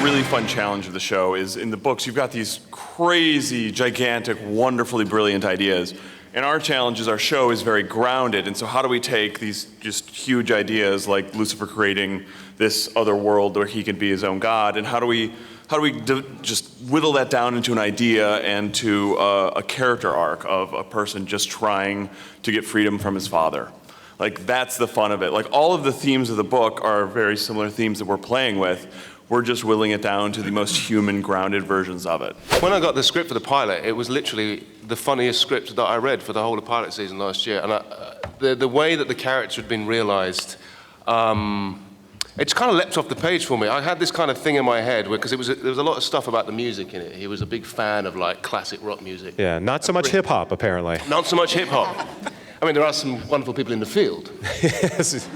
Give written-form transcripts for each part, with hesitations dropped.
really fun challenge of the show is in the books, you've got these crazy, gigantic, wonderfully brilliant ideas. And our challenge is our show is very grounded. And so how do we take these just huge ideas like Lucifer creating this other world where he can be his own God, and how do we just whittle that down into an idea and to a character arc of a person just trying to get freedom from his father? Like, that's the fun of it. Like, all of the themes of the book are very similar themes that we're playing with. We're just whittling it down to the most human, grounded versions of it. When I got the script for the pilot, it was literally the funniest script that I read for the whole of pilot season last year. And the way that the character had been realized, it just kind of leapt off the page for me. I had this kind of thing in my head, because there was a lot of stuff about the music in it. He was a big fan of, like, classic rock music. Yeah, not so much hip-hop, apparently. Not so much hip-hop. I mean, there are some wonderful people in the field. Yes.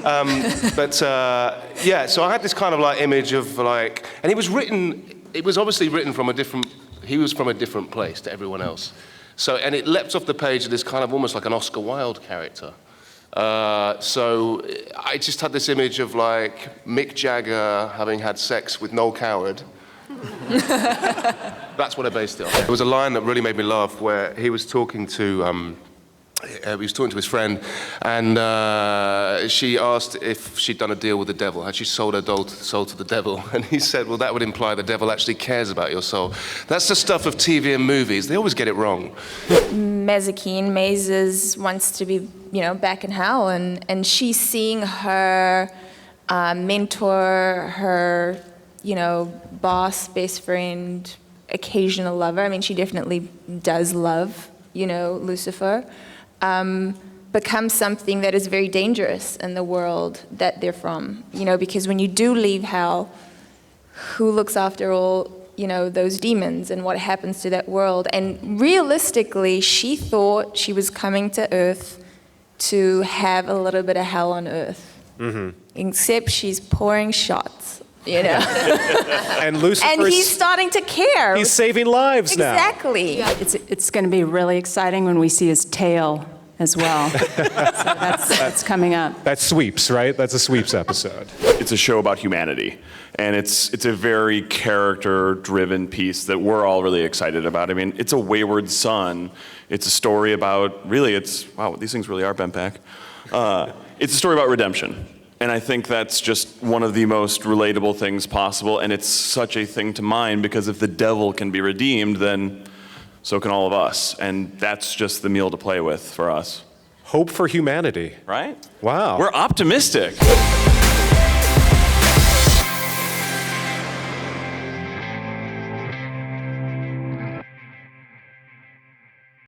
Yeah, so I had this kind of like image of like, and it was obviously written from he was from a different place to everyone else. So, and it leapt off the page of this kind of almost like an Oscar Wilde character. So I just had this image of like Mick Jagger having had sex with Noel Coward. That's what I based it on. There was a line that really made me laugh where he was talking to his friend, and she asked if she'd done a deal with the devil. Had she sold her soul to the devil? And he said, well, that would imply the devil actually cares about your soul. That's the stuff of TV and movies. They always get it wrong. Maze wants to be, back in hell, and she's seeing her mentor, her, boss, best friend, occasional lover. I mean, she definitely does love, Lucifer. Become something that is very dangerous in the world that they're from, because when you do leave hell, who looks after all, those demons and what happens to that world? And realistically, she thought she was coming to Earth to have a little bit of hell on Earth. Mm-hmm. Except she's pouring shots. And Lucifer's, and he's starting to care. He's saving lives now. Exactly. It's going to be really exciting when we see his tail as well. So that's coming up. That's Sweeps, right? That's a Sweeps episode. It's a show about humanity, and it's a very character-driven piece that we're all really excited about. I mean, it's a wayward son. It's a story about, wow, these things really are bent back. It's a story about redemption. And I think that's just one of the most relatable things possible, and it's such a thing to mind, because if the devil can be redeemed, then so can all of us. And that's just the meal to play with for us. Hope for humanity. Right? Wow. We're optimistic.